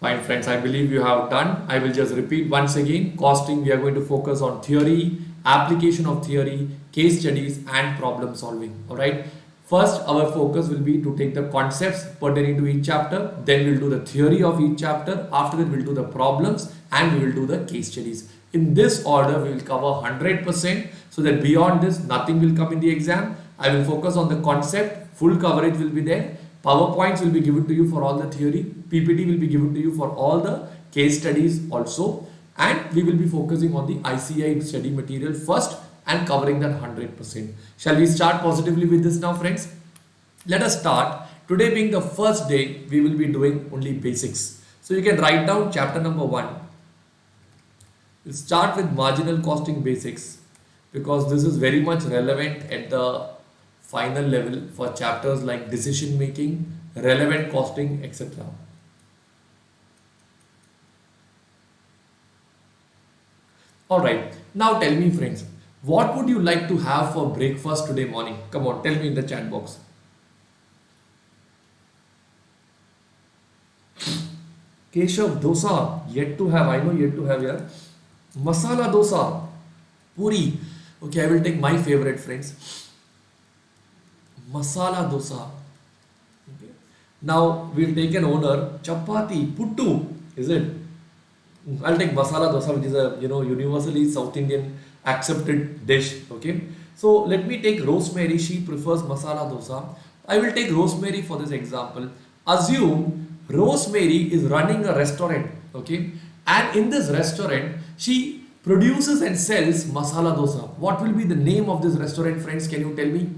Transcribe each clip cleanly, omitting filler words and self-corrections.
Fine friends, I believe you have done. I will just repeat once again. Costing, we are going to focus on theory, application of theory, case studies and problem solving. Alright. First, our focus will be to take the concepts pertaining to each chapter. Then we'll do the theory of each chapter. After that, we'll do the problems and we will do the case studies. In this order, we will cover 100% so that beyond this, nothing will come in the exam. I will focus on the concept. Full coverage will be there. PowerPoints will be given to you for all the theory. PPT will be given to you for all the case studies also. And we will be focusing on the ICI study material first and covering that 100%. Shall we start positively with this now, friends? Let us start. Today being the first day, we will be doing only basics. So you can write down chapter number 1. We'll start with marginal costing basics because this is very much relevant at the final level for chapters like decision making, relevant costing, etc. Alright, now tell me friends, what would you like to have for breakfast today morning? Come on, tell me in the chat box. Keshav, dosa, yet to have, I know yet to have here. Masala dosa, puri. Okay, I will take my favorite friends. Masala dosa. Okay. Now we'll take an owner chapati puttu. Is it? I'll take masala dosa, which is a universally South Indian accepted dish. Okay. So let me take Rosemary. She prefers masala dosa. I will take Rosemary for this example. Assume Rosemary is running a restaurant. Okay. And in this restaurant, she produces and sells masala dosa. What will be the name of this restaurant, friends? Can you tell me?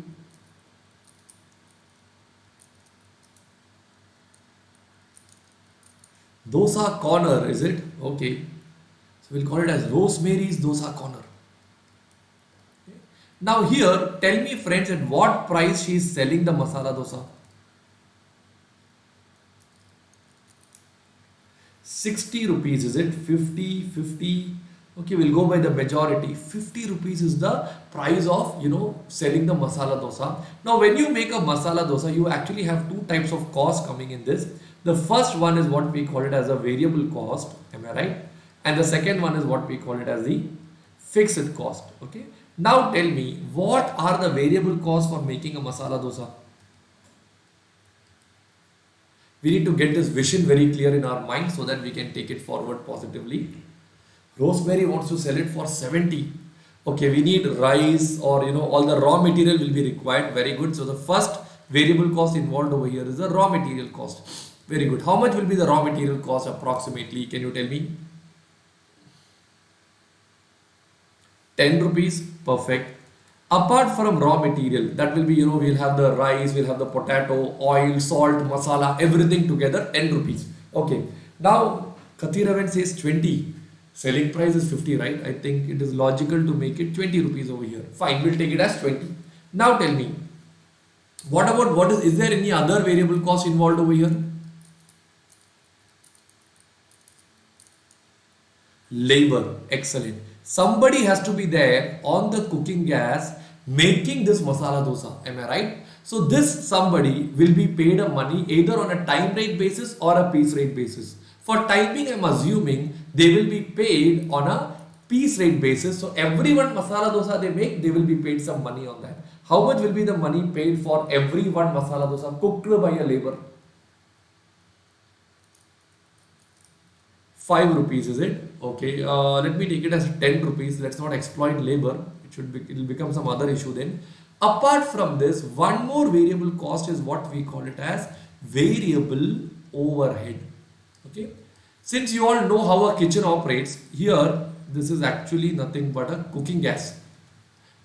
Dosa Corner, is it? Okay. So we'll call it as Rosemary's Dosa Corner. Okay. Now here, tell me friends at what price she is selling the masala dosa. 60 rupees, is it? 50, 50. Okay, we'll go by the majority. 50 rupees is the price of, selling the masala dosa. Now, when you make a masala dosa, you actually have two types of costs coming in this. The first one is what we call it as a variable cost. Am I right? And the second one is what we call it as the fixed cost. Okay. Now, tell me, what are the variable costs for making a masala dosa? We need to get this vision very clear in our mind so that we can take it forward positively. Rosemary wants to sell it for 70. Okay, we need rice or all the raw material will be required. Very good. So the first variable cost involved over here is the raw material cost. Very good. How much will be the raw material cost approximately? Can you tell me? 10 rupees. Perfect. Apart from raw material, that will be, we'll have the rice, we'll have the potato, oil, salt, masala, everything together, 10 rupees. Okay. Now, Kathiravan says 20. Selling price is 50, right? I think it is logical to make it 20 rupees over here. Fine, we'll take it as 20. Now tell me, is there any other variable cost involved over here? Labor. Excellent. Somebody has to be there on the cooking gas making this masala dosa. Am I right? So this somebody will be paid a money either on a time rate basis or a piece rate basis. For timing, I'm assuming they will be paid on a piece rate basis. So every one masala dosa they make, they will be paid some money on that. How much will be the money paid for every one masala dosa cooked by a labor? 5 rupees, is it? Okay, let me take it as 10 rupees. Let's not exploit labor. It will become some other issue then. Apart from this, one more variable cost is what we call it as variable overhead. Okay. Since you all know how a kitchen operates, here this is actually nothing but a cooking gas.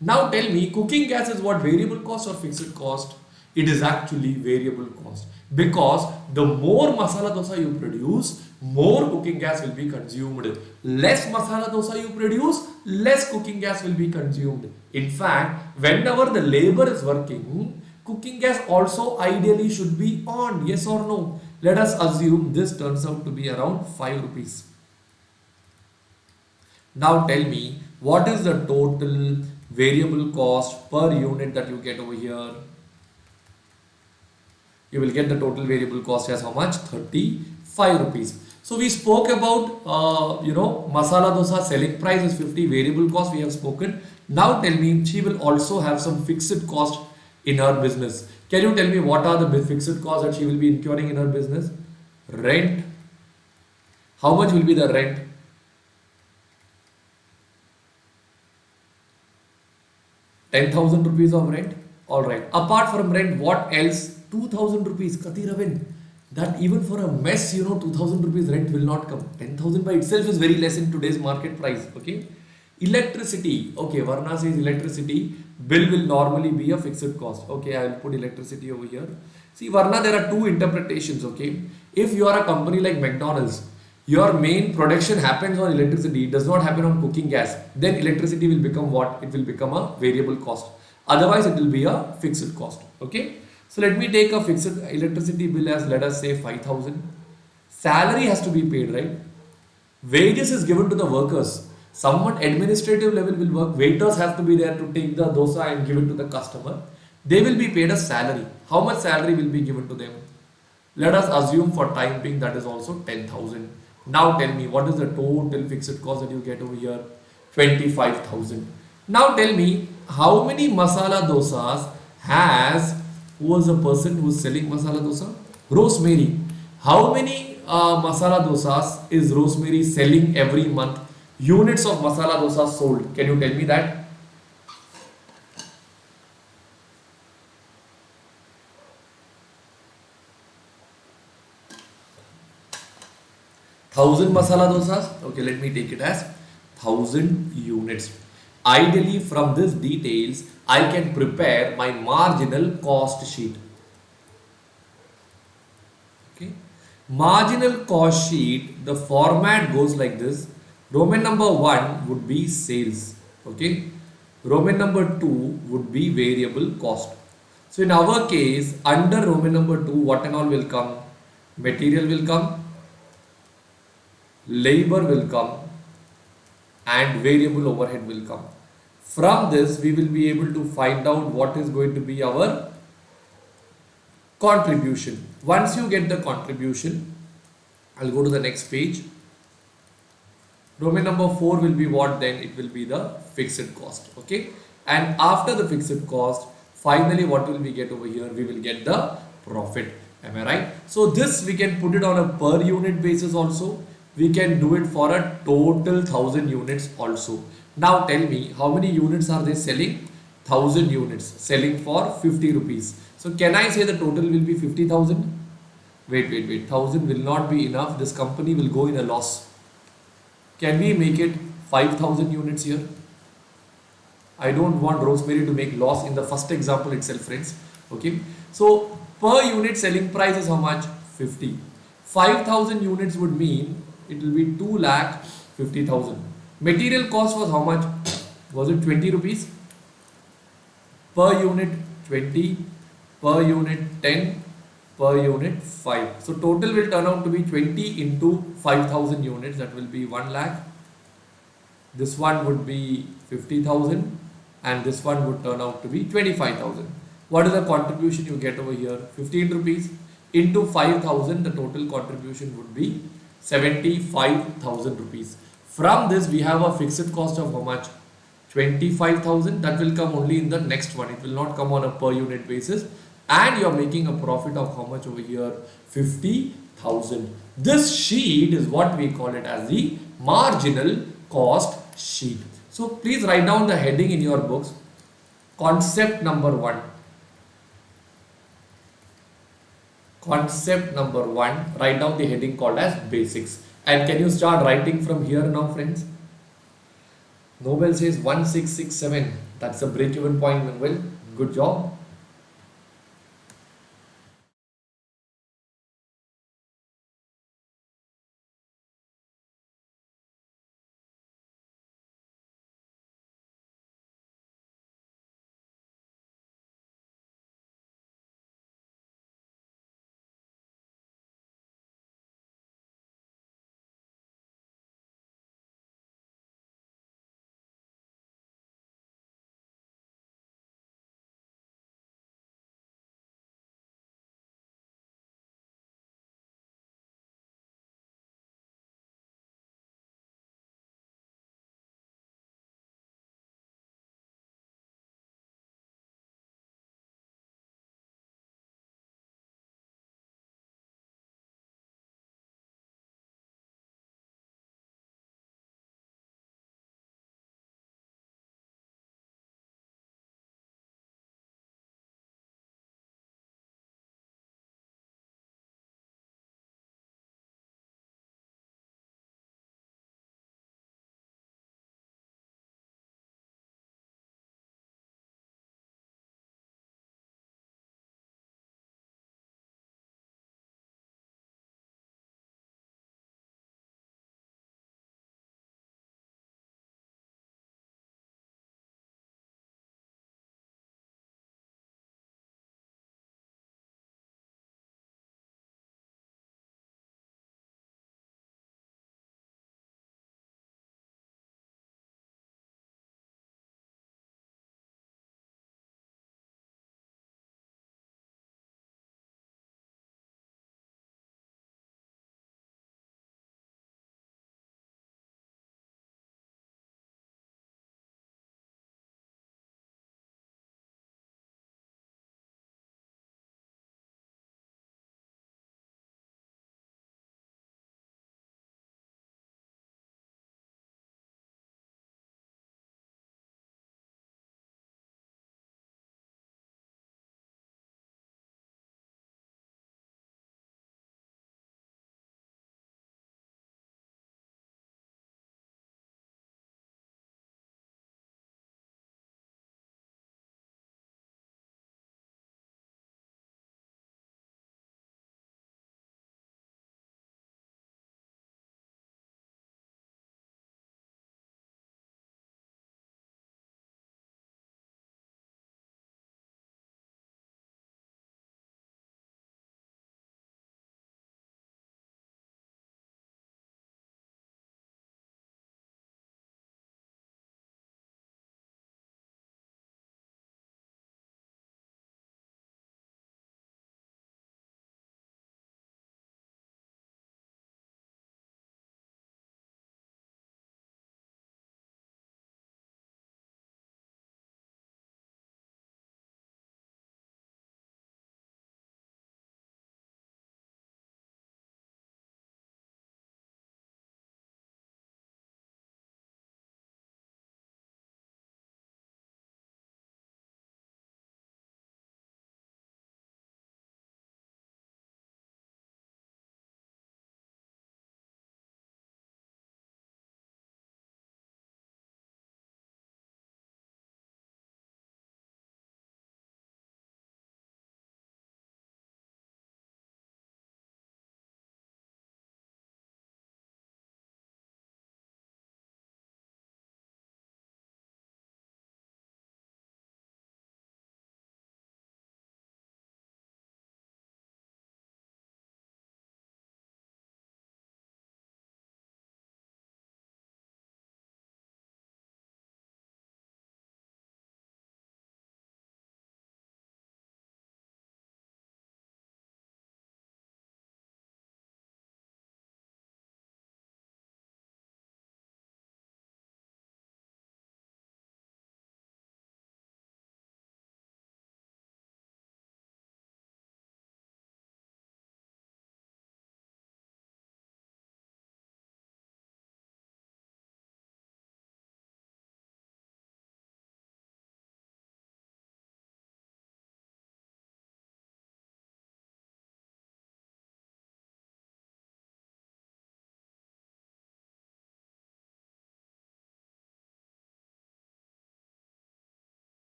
Now tell me, cooking gas is what, variable cost or fixed cost? It is actually variable cost because the more masala dosa you produce, more cooking gas will be consumed. Less masala dosa you produce, less cooking gas will be consumed. In fact, whenever the labor is working, cooking gas also ideally should be on. Yes or no? Let us assume this turns out to be around 5 rupees. Now tell me, what is the total variable cost per unit that you get over here? You will get the total variable cost as how much? 35 rupees. So we spoke about, masala dosa selling price is 50, variable cost we have spoken. Now tell me, she will also have some fixed cost in her business. Can you tell me what are the fixed costs that she will be incurring in her business? Rent. How much will be the rent? 10,000 rupees of rent. All right. Apart from rent, what else? 2,000 rupees. Kati Ravin. That even for a mess, 2,000 rupees rent will not come. 10,000 by itself is very less in today's market price. Okay. Electricity. Okay. Varna says electricity bill will normally be a fixed cost. Okay. I will put electricity over here. See, Varna, there are two interpretations. Okay. If you are a company like McDonald's, your main production happens on electricity, it does not happen on cooking gas, then electricity will become what? It will become a variable cost. Otherwise, it will be a fixed cost. Okay. So let me take a fixed electricity bill as, let us say, 5,000. Salary has to be paid, right? Wages is given to the workers. Someone administrative level will work. Waiters have to be there to take the dosa and give it to the customer. They will be paid a salary. How much salary will be given to them? Let us assume for time being that is also 10,000. Now tell me, what is the total fixed cost that you get over here? 25,000. Now tell me, how many masala dosas has, who was the person who is selling masala dosa? Rosemary. How many masala dosas is Rosemary selling every month? Units of masala dosa sold. Can you tell me that? 1,000 masala dosas. Okay, let me take it as 1,000 units. Ideally, from this details, I can prepare my marginal cost sheet. Okay, marginal cost sheet. The format goes like this. Roman number 1 would be sales. Okay, Roman number 2 would be variable cost. So in our case, under Roman number 2, what and all will come? Material will come, labor will come, and variable overhead will come. From this, we will be able to find out what is going to be our contribution. Once you get the contribution, I'll go to the next page. Roman number 4 will be what? Then it will be the fixed cost. Okay, and after the fixed cost, finally what will we get over here? We will get the profit. Am I right? So this we can put it on a per unit basis also. We can do it for a total 1,000 units also. Now tell me, how many units are they selling? 1,000 units selling for 50 rupees. So can I say the total will be 50,000? Wait. 1,000 will not be enough. This company will go in a loss. Can we make it 5,000 units here? I don't want Rosemary to make loss in the first example itself, friends. Okay. So per unit selling price is how much? 50. 5,000 units would mean it will be 2,50,000. Material cost was how much? Was it 20 rupees? Per unit 20, per unit 10, per unit 5. So total will turn out to be 20 into 5,000 units. That will be 1 lakh. This one would be 50,000 and this one would turn out to be 25,000. What is the contribution you get over here? 15 rupees into 5,000. The total contribution would be 75,000 rupees. From this, we have a fixed cost of how much? 25,000. That will come only in the next one. It will not come on a per unit basis. And you are making a profit of how much over here? 50,000. This sheet is what we call it as the marginal cost sheet. So please write down the heading in your books. Concept number 1. Concept number 1, write down the heading called as basics. And can you start writing from here now, friends? Nobel says 1667. That's the break-even point, Nobel. Good job.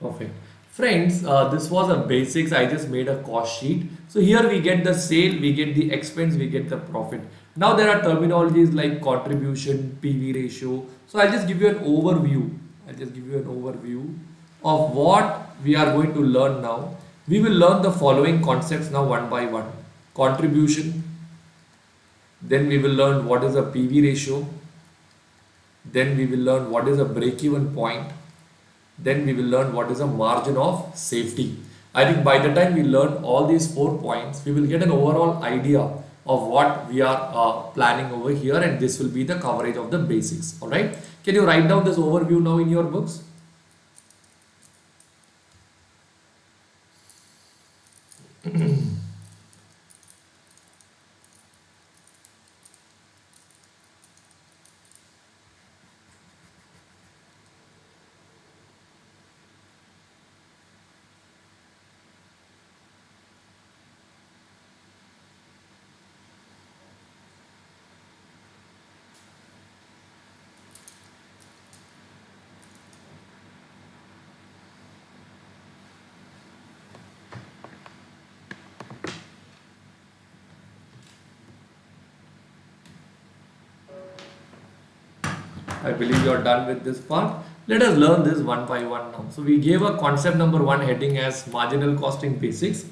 Perfect. Friends, this was a basics. I just made a cost sheet. So here we get the sale, we get the expense, we get the profit. Now there are terminologies like contribution, PV ratio. So I'll just give you an overview. I'll just give you an overview of what we are going to learn now. We will learn the following concepts now one by one. Contribution, then we will learn what is a PV ratio, then we will learn what is a break-even point, then we will learn what is a margin of safety. I think by the time we learn all these 4 points, we will get an overall idea of what we are planning over here, and this will be the coverage of the basics. All right. Can you write down this overview now in your books? I believe you are done with this part. Let us learn this one by one now. So we gave a concept number one heading as marginal costing basics.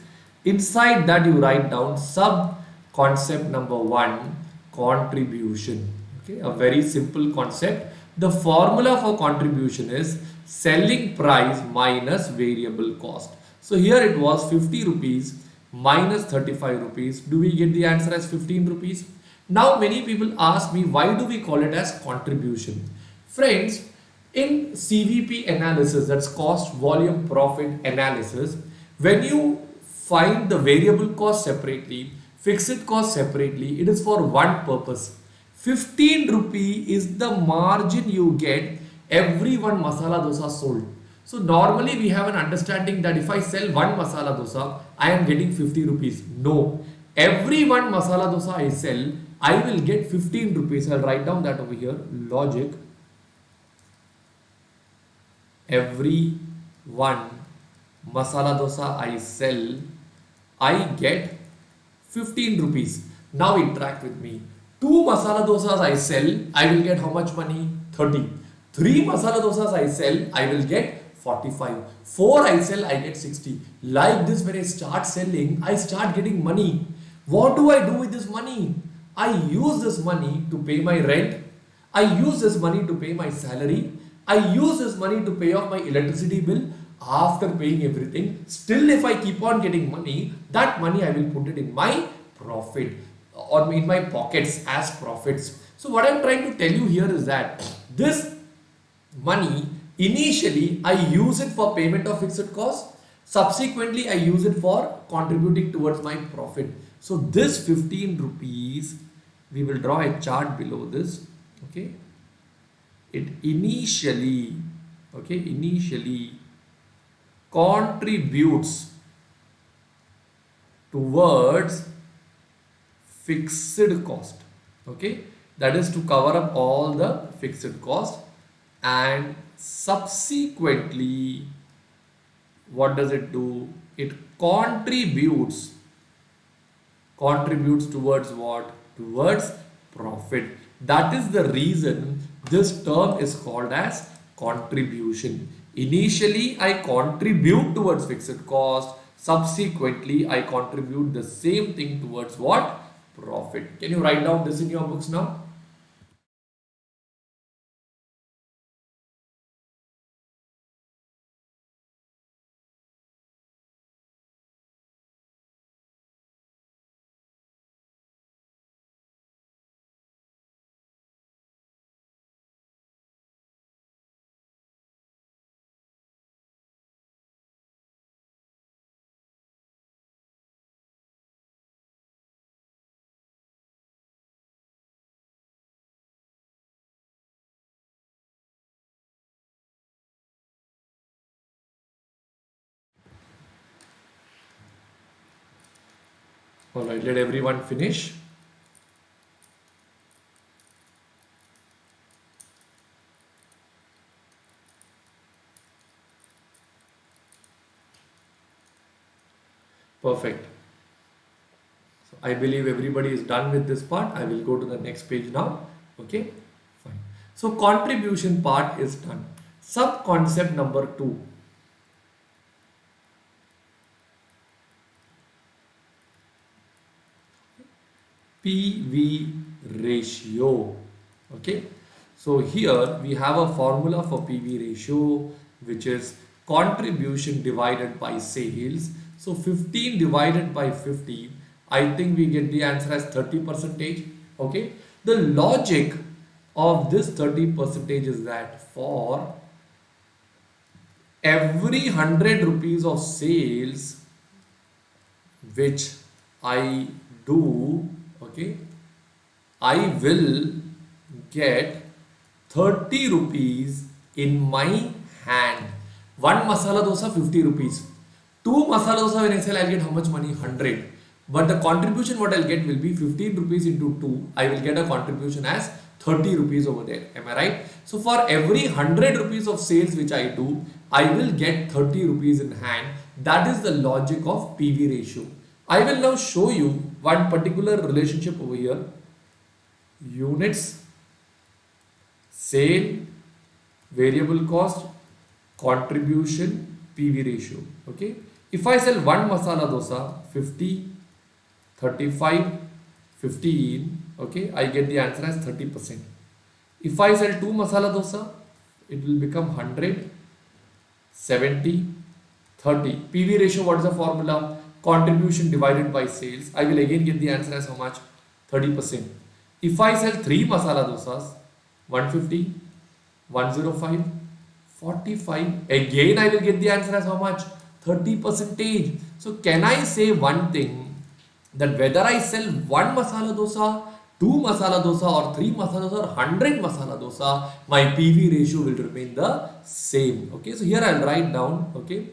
Inside that you write down sub concept number one, contribution. Okay, a very simple concept. The formula for contribution is selling price minus variable cost. So here it was 50 rupees minus 35 rupees. Do we get the answer as 15 rupees? Now many people ask me, why do we call it as contribution? Friends, in CVP analysis, that's cost volume profit analysis, when you find the variable cost separately, fixed cost separately, it is for one purpose. 15 rupee is the margin you get every one masala dosa sold. So normally we have an understanding that if I sell one masala dosa, I am getting 50 rupees. No, every one masala dosa I sell, I will get 15 rupees. I'll write down that over here. Logic. Every one masala dosa I sell, I get 15 rupees. Now interact with me. 2 masala dosas I sell, I will get how much money? 30. 3 masala dosas I sell, I will get 45. 4 I sell, I get 60. Like this, when I start selling, I start getting money. What do I do with this money? I use this money to pay my rent. I use this money to pay my salary. I use this money to pay off my electricity bill. After paying everything, still if I keep on getting money, that money I will put it in my profit or in my pockets as profits. So what I'm trying to tell you here is that this money, initially I use it for payment of fixed cost. Subsequently, I use it for contributing towards my profit. So this 15 rupees, we will draw a chart below this. Okay. It initially contributes towards fixed cost. Okay. That is to cover up all the fixed cost, and subsequently what does it do? It contributes towards what? Towards profit. That is the reason this term is called as contribution. Initially I contribute towards fixed cost, subsequently I contribute the same thing towards what? Profit. Can you write down this in your books now? Alright, let everyone finish. Perfect. So I believe everybody is done with this part. I will go to the next page now. Okay, fine. So contribution part is done. Sub concept number 2. PV ratio. Okay, so here we have a formula for PV ratio, which is contribution divided by sales. So 15 divided by 50, I think we get the answer as 30%. Okay, the logic of this 30% is that for every 100 rupees of sales which I do, okay, I will get 30 rupees in my hand. One masala dosa 50 rupees. Two masala dosa when I sell, I'll get how much money? 100. But the contribution what I'll get will be 15 rupees into 2. I will get a contribution as 30 rupees over there. Am I right? So for every 100 rupees of sales which I do, I will get 30 rupees in hand. That is the logic of PV ratio. I will now show you one particular relationship over here. Units, sale, variable cost, contribution, PV ratio. Okay. If I sell one masala dosa, 50, 35, 15, okay, I get the answer as 30%. If I sell two masala dosa, it will become 100, 70, 30. PV ratio, what is the formula? Contribution divided by sales. I will again get the answer as how much? 30%. If I sell 3 masala dosas, 150, 105, 45, again I will get the answer as how much? 30%. So can I say one thing, that whether I sell 1 masala dosa, 2 masala dosa or 3 masala dosa or 100 masala dosa, my PV ratio will remain the same. Okay, so here I'll write down, okay,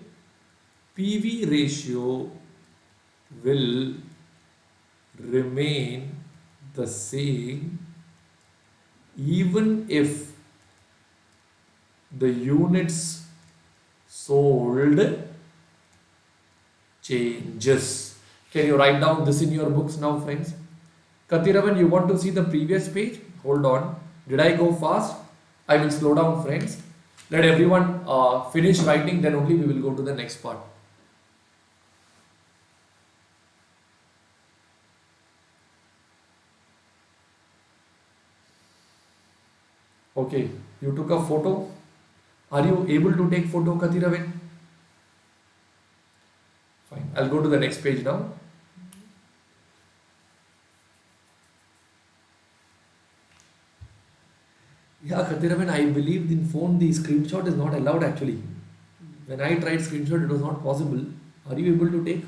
PV ratio will remain the same even if the units sold changes. Can you write down this in your books now, friends? Kathiravan, you want to see the previous page? Hold on. Did I go fast? I will slow down, friends. Let everyone finish writing, then only we will go to the next part. Okay, you took a photo. Are you able to take photo, Kathiravan? Fine. I'll go to the next page now. Yeah, Kathiravan, I believe in phone the screenshot is not allowed actually. When I tried screenshot, it was not possible. Are you able to take?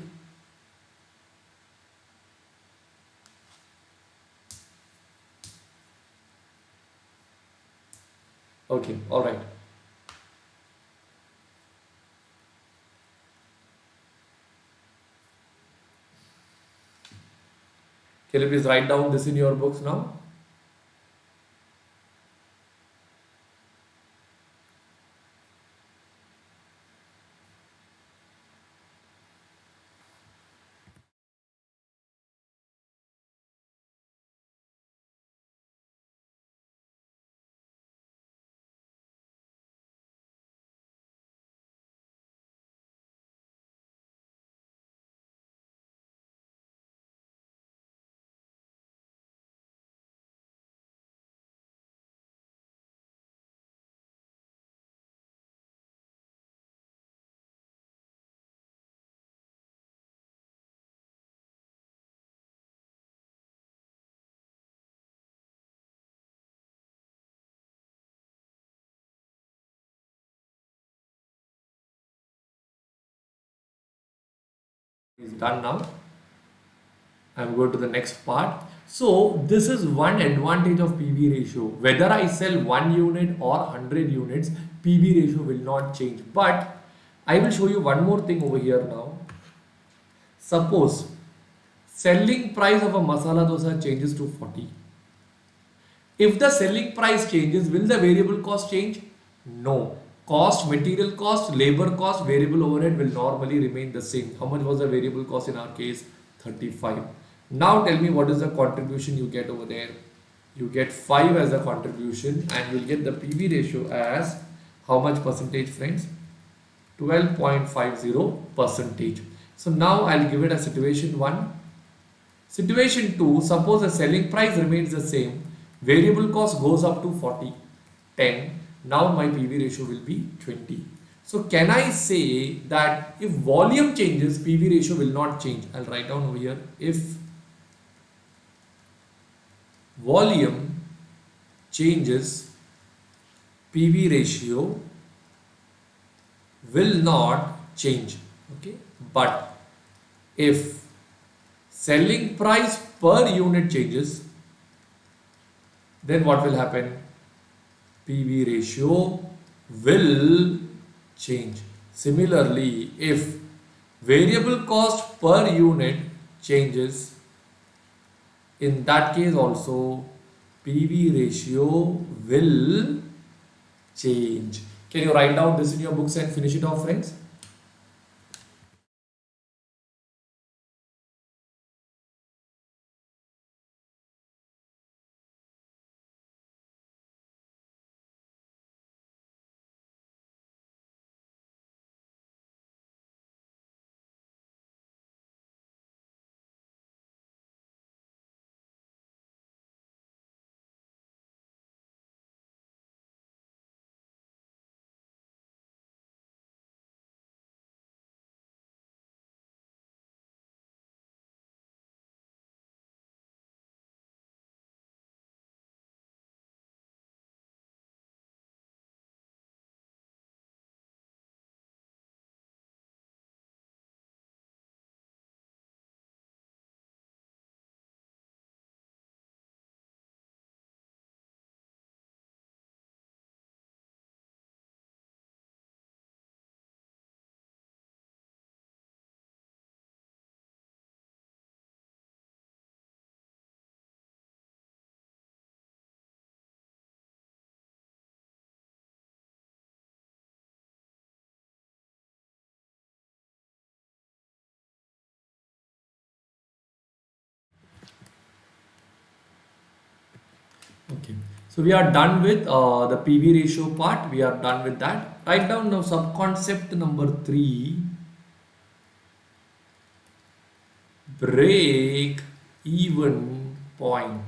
Okay, all right. Can you please write down this in your books now? Is done now. I'm going to the next part. So this is one advantage of PV ratio. Whether I sell 1 unit or 100 units, PV ratio will not change. But I will show you one more thing over here now. Suppose selling price of a masala dosa changes to 40. If the selling price changes, will the variable cost change? No. Cost, material cost, labor cost, variable overhead will normally remain the same. How much was the variable cost in our case? 35. Now tell me what is the contribution you get over there. You get 5 as the contribution and you'll get the PV ratio as how much percentage, friends? 12.50 percentage. So now I'll give it a situation 1. Situation 2, suppose the selling price remains the same, variable cost goes up to 40, 10. Now my PV ratio will be 20. So can I say that if volume changes, PV ratio will not change? I'll write down over here. If volume changes, PV ratio will not change. Okay, but if selling price per unit changes, then what will happen? PV ratio will change. Similarly, if variable cost per unit changes, in that case also PV ratio will change. Can you write down this in your books and finish it off, friends? Okay, so we are done with the PV ratio part. We are done with that. Write down now subconcept number 3. Break even point.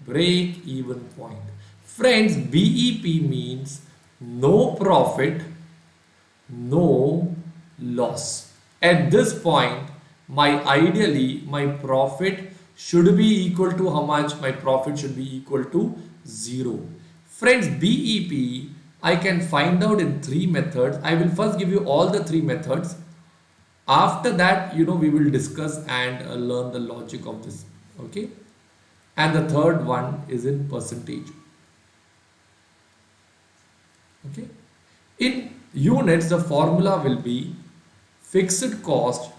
Break even point. Friends, BEP means no profit, no loss. At this point, ideally my profit should be equal to how much? My profit should be equal to 0. Friends, BEP I can find out in 3 methods. I will first give you all the 3 methods. After that, we will discuss and learn the logic of this. Okay. And the third one is in percentage. Okay. In units, the formula will be fixed cost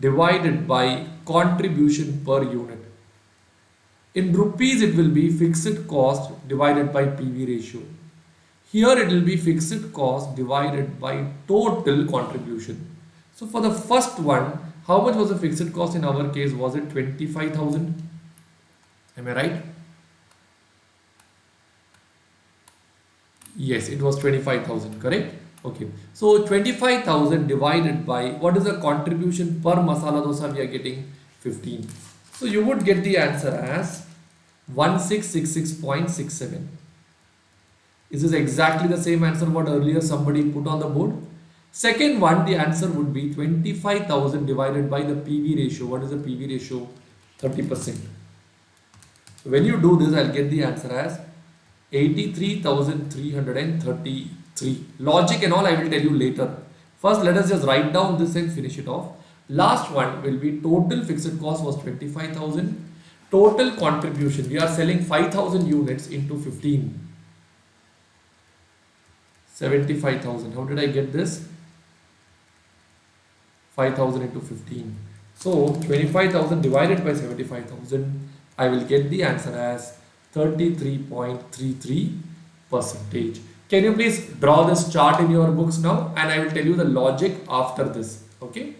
divided by contribution per unit. In rupees, it will be fixed cost divided by PV ratio. Here it will be fixed cost divided by total contribution. So for the first one, how much was the fixed cost in our case? Was it 25,000? Am I right? Yes, it was 25,000, correct? Okay, so 25,000 divided by, what is the contribution per masala dosa we are getting? 15. So you would get the answer as 1666.67. Is this exactly the same answer what earlier somebody put on the board? Second one, the answer would be 25,000 divided by the PV ratio. What is the PV ratio? 30%. So when you do this, I'll get the answer as 83,333. Logic and all I will tell you later. First, let us just write down this and finish it off. Last one will be total fixed cost was 25,000. Total contribution, we are selling 5,000 units into 15. 75,000. How did I get this? 5,000 into 15. So 25,000 divided by 75,000, I will get the answer as 33.33%. Can you please draw this chart in your books now, and I will tell you the logic after this. Okay.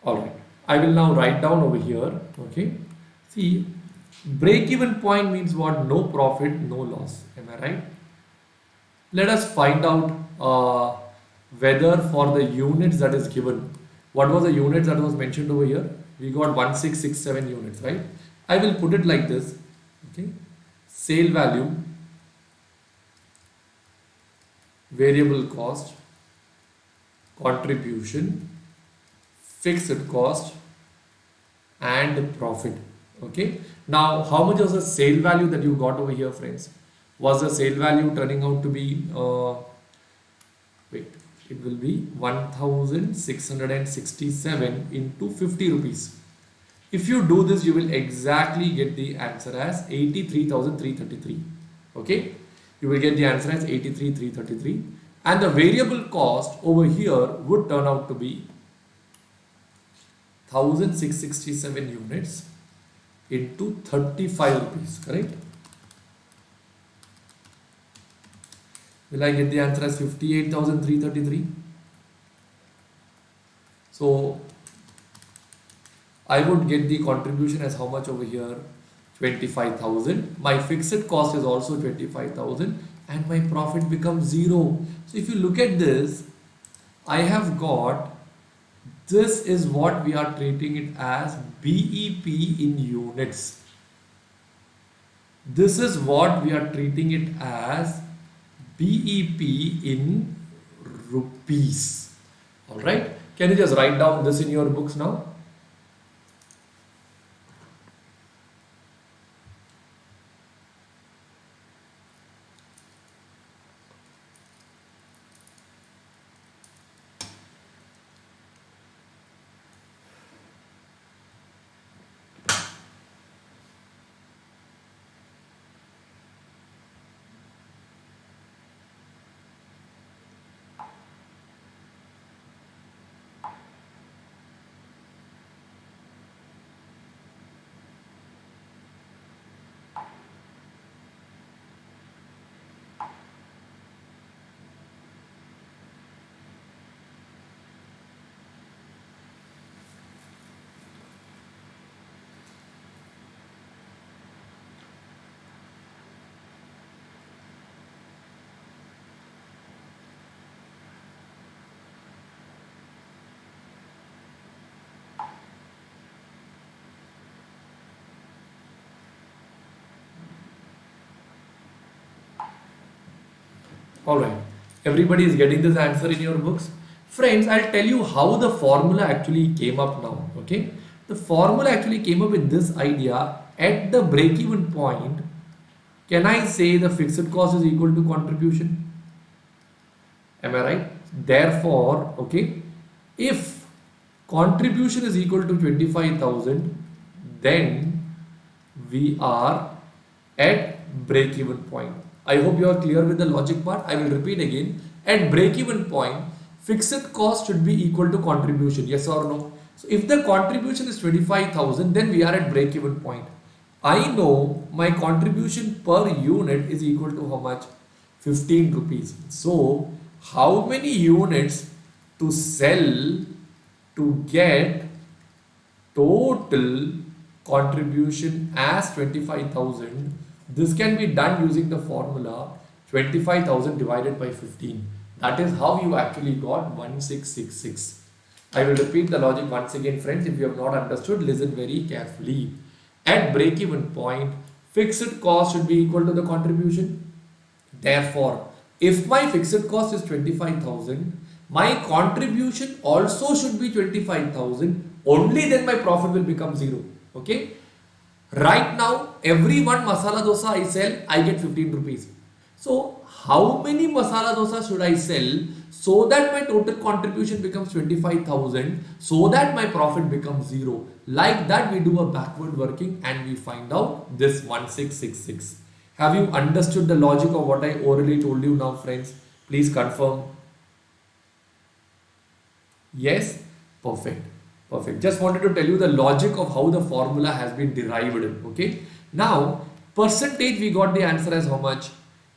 All right. I will now write down over here. Okay. See, break even point means what? No profit, no loss. Am I right? Let us find out whether for the units that is given, what was the units that was mentioned over here? We got 1667 units, right? I will put it like this. Okay. Sale value, variable cost, contribution, fixed cost, and profit. Okay. Now, how much was the sale value that you got over here, friends? Was the sale value turning out to be, wait, it will be 1667 into 50 rupees. If you do this, you will exactly get the answer as 83,333. Okay. You will get the answer as 83,333. And the variable cost over here would turn out to be 1667 units into 35 rupees, correct? Will I get the answer as 58,333? So I would get the contribution as how much over here? 25,000. My fixed cost is also 25,000 and my profit becomes 0. So if you look at this, I have got, this is what we are treating it as BEP in units. This is what we are treating it as BEP in rupees. Alright, can you just write down this in your books now? Alright, everybody is getting this answer in your books. Friends, I'll tell you how the formula actually came up now. Okay, the formula actually came up with this idea. At the break-even point, can I say the fixed cost is equal to contribution? Am I right? Therefore, okay, if contribution is equal to 25,000, then we are at break-even point. I hope you are clear with the logic part. I will repeat again. At break-even point, fixed cost should be equal to contribution, yes or no? So if the contribution is 25,000, then we are at break even point. I know my contribution per unit is equal to how much? 15 rupees. So how many units to sell to get total contribution as 25,000? This can be done using the formula 25,000 divided by 15. That is how you actually got 1666. I will repeat the logic once again, friends. If you have not understood, listen very carefully. At break-even point, fixed cost should be equal to the contribution. Therefore, if my fixed cost is 25,000, my contribution also should be 25,000. Only then my profit will become zero. Okay. Right now, every one masala dosa I sell, I get 15 rupees. So, how many masala dosa should I sell so that my total contribution becomes 25,000, so that my profit becomes zero? Like that, we do a backward working and we find out this 1666. Have you understood the logic of what I orally told you now, friends? Please confirm. Yes? Perfect. Perfect. Just wanted to tell you the logic of how the formula has been derived. Okay. Now, percentage, we got the answer as how much?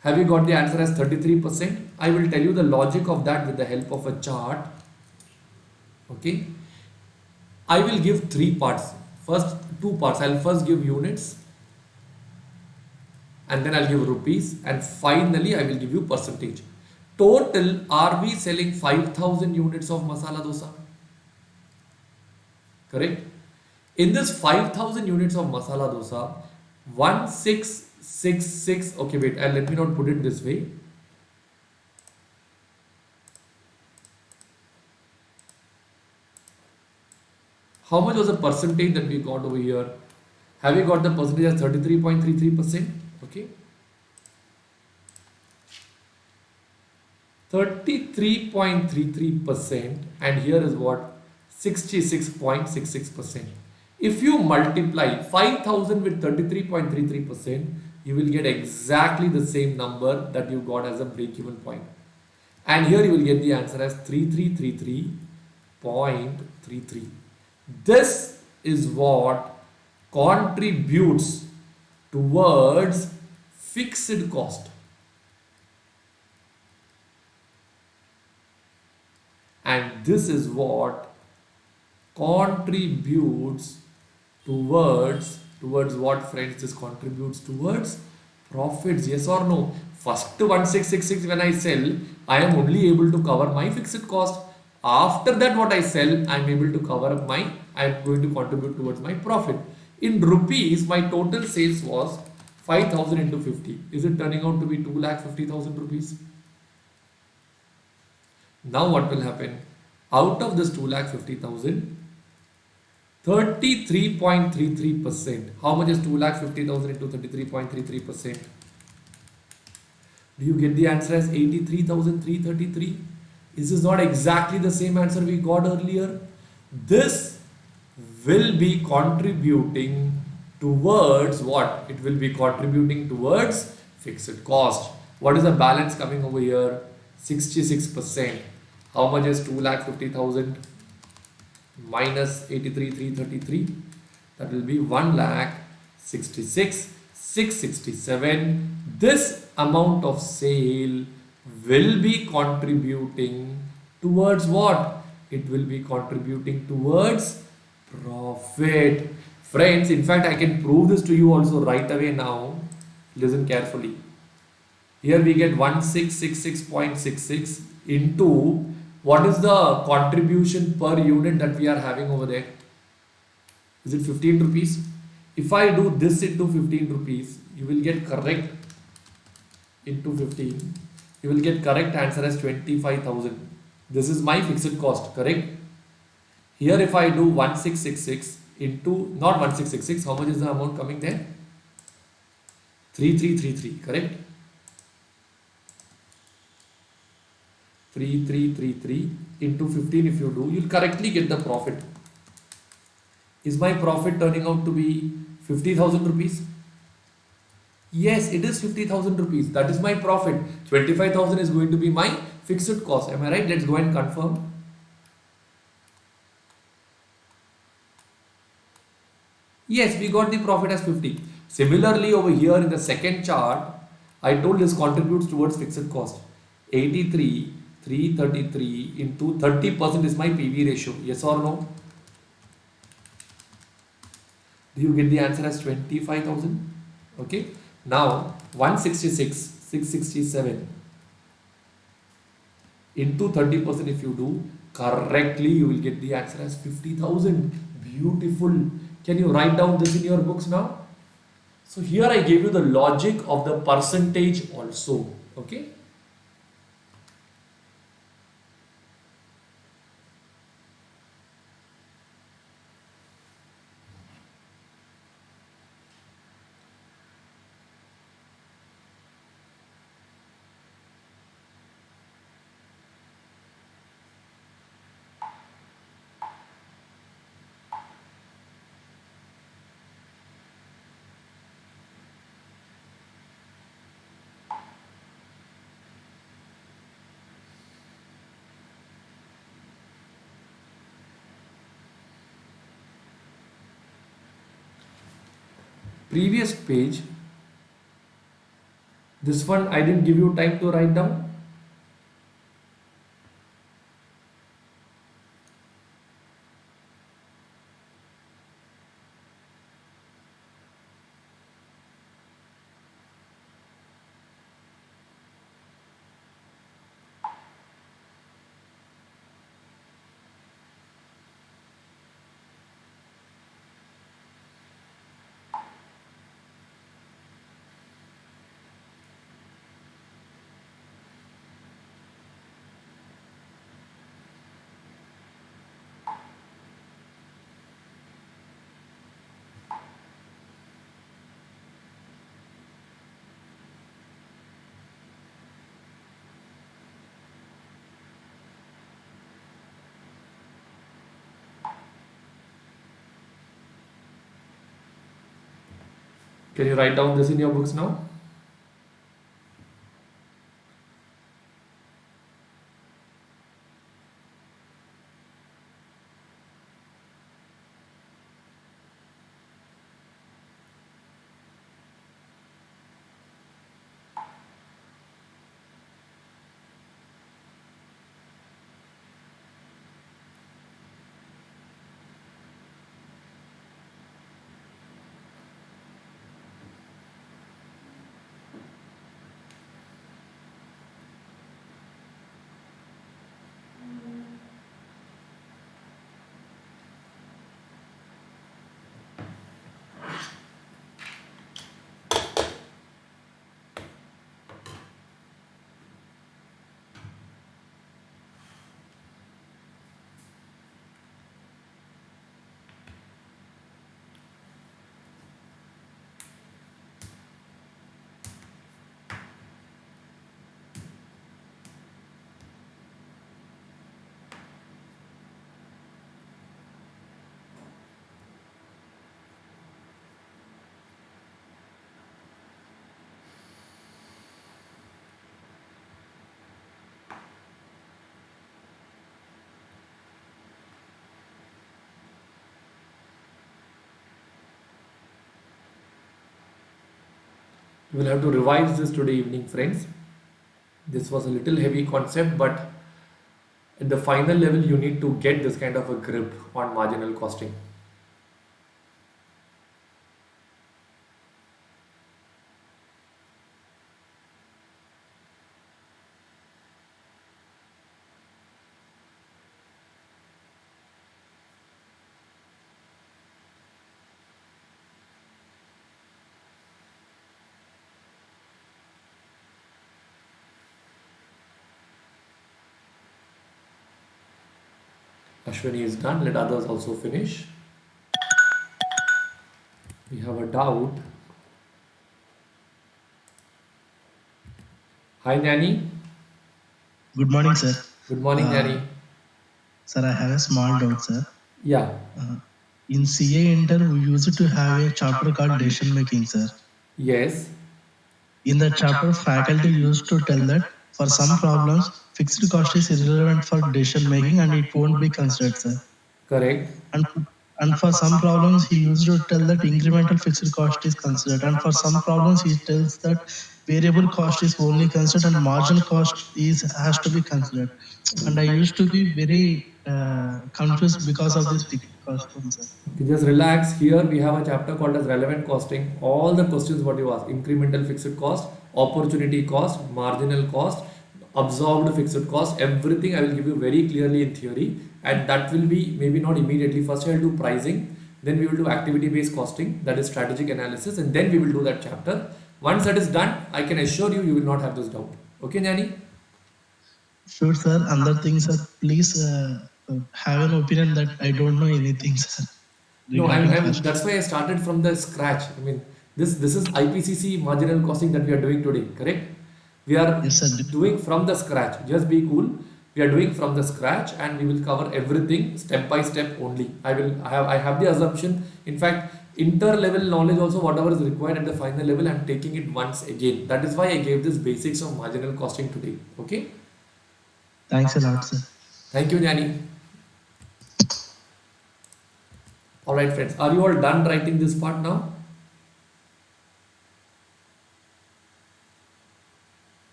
Have you got the answer as 33%? I will tell you the logic of that with the help of a chart. Okay. I will give three parts. First, two parts. I'll first give units, and then I'll give rupees, and finally I will give you percentage. Total, are we selling 5,000 units of masala dosa? Correct? In this 5,000 units of masala dosa, 1666, okay, wait, let me not put it this way. How much was the percentage that we got over here? Have we got the percentage as 33.33%? Okay. 33.33%, and here is what? 66.66%. If you multiply 5,000 with 33.33%, you will get exactly the same number that you got as a break-even point. And here you will get the answer as 3333.33. This is what contributes towards fixed cost. And this is what contributes towards what, friends? This contributes towards profits, yes or no? First 1666 when I sell, I am only able to cover my fixed cost. After that, what I sell, I am able to cover up I am going to contribute towards my profit. In rupees, my total sales was 5,000 into 50. Is it turning out to be 2,50,000 rupees? Now what will happen? Out of this 2,50,000, 33.33%. How much is 2,50,000 into 33.33%? Do you get the answer as 83,333? Is this not exactly the same answer we got earlier? This will be contributing towards what? It will be contributing towards fixed cost. What is the balance coming over here? 66%. How much is 2,50,000 minus 83,333? That will be 1,66,667. This amount of sale will be contributing towards what? It will be contributing towards profit. Friends, in fact, I can prove this to you also right away now. Listen carefully. Here we get 1666.66 into what is the contribution per unit that we are having over there? Is it 15 rupees? If I do this into 15 rupees, you will get correct into 15. You will get correct answer as 25,000. This is my fixed cost, correct? Here if I do 1666 into, not 1666, how much is the amount coming there? 3333, correct? 3333 into 15, if you do, you'll correctly get the profit. Is my profit turning out to be 50,000 rupees? Yes, it is 50,000 rupees. That is my profit. 25,000 is going to be my fixed cost. Am I right? Let's go and confirm. Yes, we got the profit as 50. Similarly, over here in the second chart, I told this contributes towards fixed cost. 83, 333 into 30% is my PV ratio. Yes or no? Do you get the answer as 25,000? Okay. Now, 166, 667 into 30% if you do correctly, you will get the answer as 50,000. Beautiful. Can you write down this in your books now? So here I gave you the logic of the percentage also. Okay. Previous page, this one I didn't give you time to write down. Can you write down this in your books now? You will have to revise this today evening, friends. This was a little heavy concept, but at the final level, you need to get this kind of a grip on marginal costing. Ashwini is done. Let others also finish. We have a doubt. Hi, Nanny. Good morning, sir. Good morning, Nanny. Sir, I have a small doubt, sir. Yeah. In CA Inter, we used to have a chapter called decision making, sir. Yes. In the chapter, faculty used to tell that For some problems, fixed cost is irrelevant for decision making and it won't be considered, sir. Correct. And and for some problems, he used to tell that incremental fixed cost is considered. And for some problems, he tells that variable cost is only considered and marginal cost is has to be considered. And I used to be very confused because of this fixed cost one, sir. Okay, just relax. Here we have a chapter called as relevant costing. All the questions what you ask: incremental fixed cost, opportunity cost, marginal cost, absorbed fixed cost. Everything I will give you very clearly in theory, and that will be maybe not immediately. First I will do pricing, then we will do activity based costing, that is strategic analysis, and then we will do that chapter. Once that is done, I can assure you, you will not have this doubt. Okay, Jnani? Sure, sir. Another thing, sir, please have an opinion that I don't know anything, sir, No, regarding I'm cost. that's why I started from the scratch. I mean, this is IPCC marginal costing that we are doing today, correct? We are Yes, sir. doing from the scratch. Just be cool. We are doing from the scratch, and we will cover everything step by step only. I have the assumption. In fact, inter level knowledge also whatever is required at the final level, I'm taking it once again. That is why I gave this basics of marginal costing today. Okay. Thanks a lot, sir. Thank you, Jani. All right, friends. Are you all done writing this part now?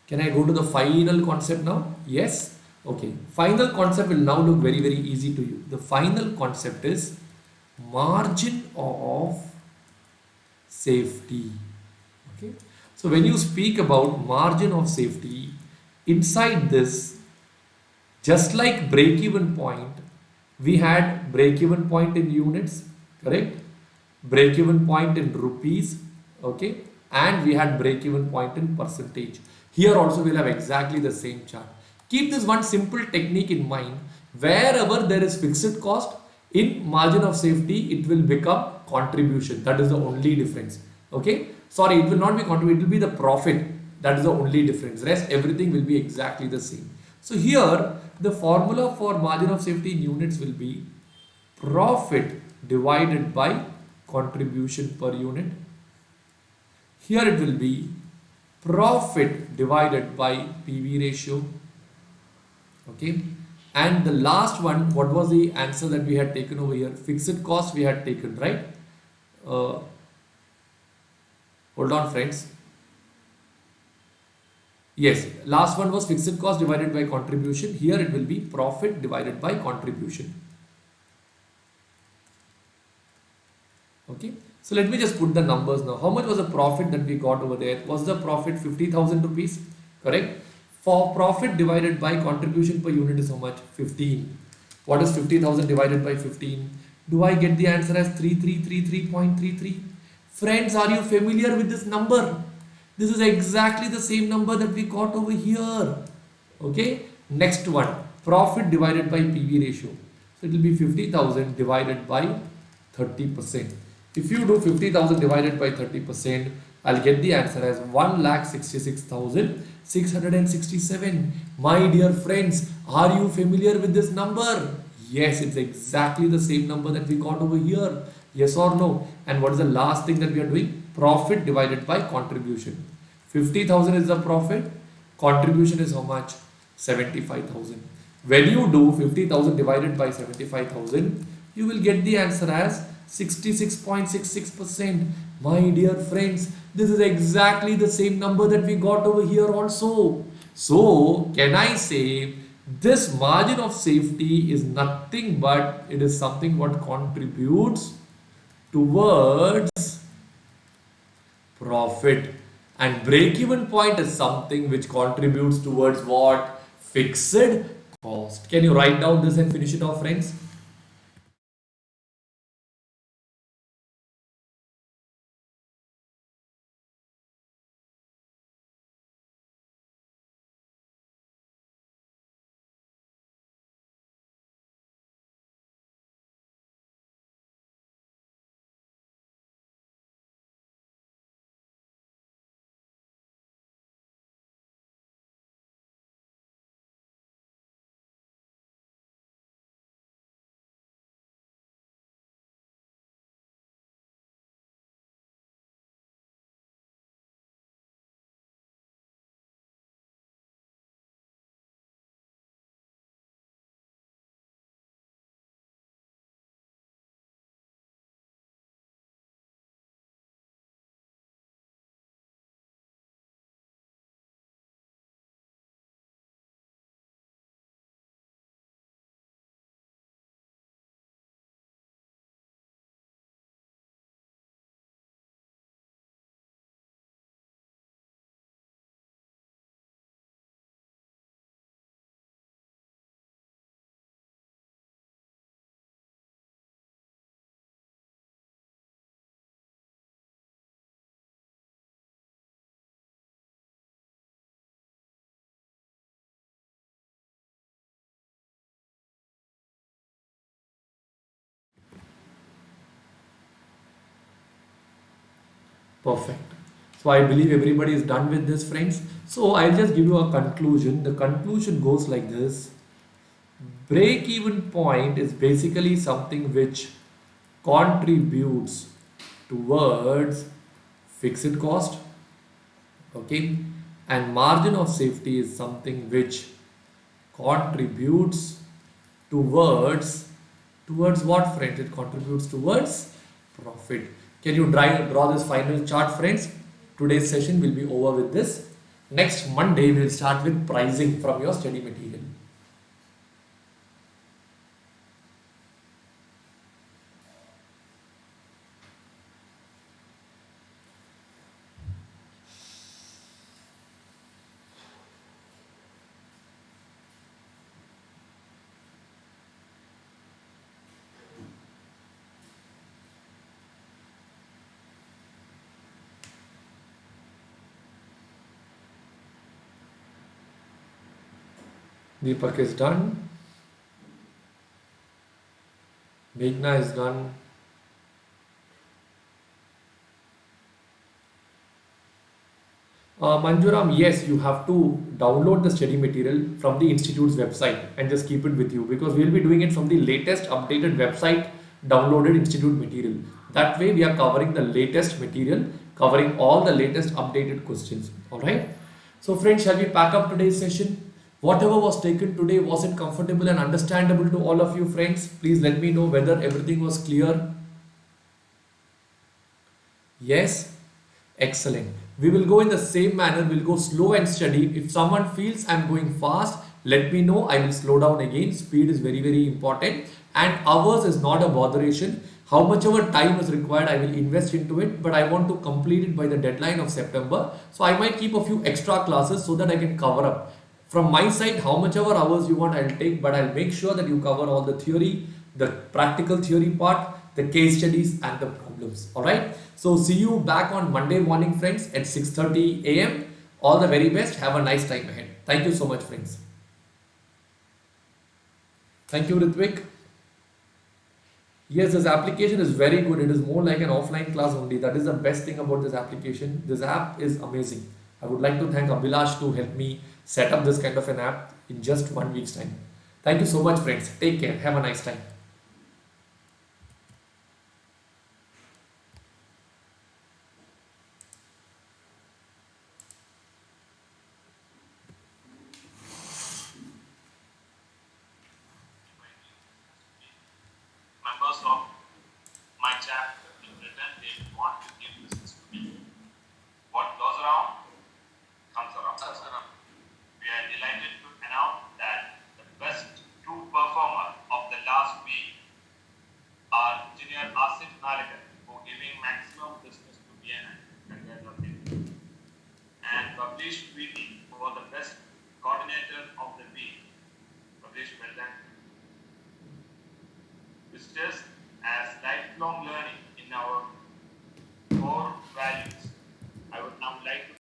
Can I go to the final concept now? Yes. Okay. Final concept will now look very, very easy to you. The final concept is margin of safety. Okay. So when you speak about margin of safety, inside this, just like break-even point, we had break-even point in units, correct? Break-even point in rupees, okay? And we had break-even point in percentage. Here also we'll have exactly the same chart. Keep this one simple technique in mind. Wherever there is fixed cost, in margin of safety, it will become contribution. That is the only difference. Okay? Sorry, it will not be contribution, it will be the profit. That is the only difference. Rest, everything will be exactly the same. So here, the formula for margin of safety in units will be profit divided by contribution per unit. Here it will be profit divided by PV ratio. Okay. And the last one, what was the answer that we had taken over here? Fixed cost we had taken, right? Uh, hold on, friends. Yes, last one was fixed cost divided by contribution. Here it will be profit divided by contribution. Okay. So let me just put the numbers now. How much was the profit that we got over there? Was the profit 50,000 rupees? Correct. For profit divided by contribution per unit is how much? 15. What is 50,000 divided by 15? Do I get the answer as 3333.33? Friends, are you familiar with this number? This is exactly the same number that we got over here. Okay. Next one. Profit divided by PV ratio. So it will be 50,000 divided by 30%. If you do 50,000 divided by 30%, I'll get the answer as 1,66,667. My dear friends, are you familiar with this number? Yes, it's exactly the same number that we got over here. Yes or no? And what is the last thing that we are doing? Profit divided by contribution. 50,000 is the profit. Contribution is how much? 75,000. When you do 50,000 divided by 75,000, you will get the answer as 66.66%. My dear friends, this is exactly the same number that we got over here also. So, can I say this margin of safety is nothing but it is something what contributes towards profit, and break even point is something which contributes towards what? Fixed cost. Can you write down this and finish it off, friends? Perfect. So I believe everybody is done with this, friends. So I'll just give you a conclusion. The conclusion goes like this. Break even point is basically something which contributes towards fixed cost, okay, and margin of safety is something which contributes towards what, friends? It contributes towards profit. Can you draw this final chart, friends? Today's session will be over with this. Next Monday we'll start with pricing from your study material. Deepak is done. Meghna is done. Manjuram, yes, you have to download the study material from the institute's website and just keep it with you, because we'll be doing it from the latest updated website downloaded institute material. That way, we are covering the latest material, covering all the latest updated questions. All right. So, friends, shall we pack up today's session? Whatever was taken today, was it comfortable and understandable to all of you, friends? Please let me know whether everything was clear. Yes. Excellent. We will go in the same manner. We'll go slow and steady. If someone feels I'm going fast, let me know. I will slow down again. Speed is very, very important. And hours is not a botheration. How much ever time is required, I will invest into it. But I want to complete it by the deadline of September. So I might keep a few extra classes so that I can cover up. From my side, how much ever hours you want, I'll take. But I'll make sure that you cover all the theory, the practical theory part, the case studies and the problems. All right. So see you back on Monday morning, friends, at 6:30 a.m. All the very best. Have a nice time ahead. Thank you so much, friends. Thank you, Ritvik. Yes, this application is very good. It is more like an offline class only. That is the best thing about this application. This app is amazing. I would like to thank Abhilash to help me set up this kind of an app in just 1 week's time. Thank you so much, friends. Take care. Have a nice time. Members of my chapter in Britain, they want to give business to me. What goes around comes around. We are delighted to announce that the best two performers of the last week are Engineer Asif Naligar, for giving maximum business to BNI, and Publish VT for the best coordinator of the week. Publish well done. Visitors, as lifelong learners.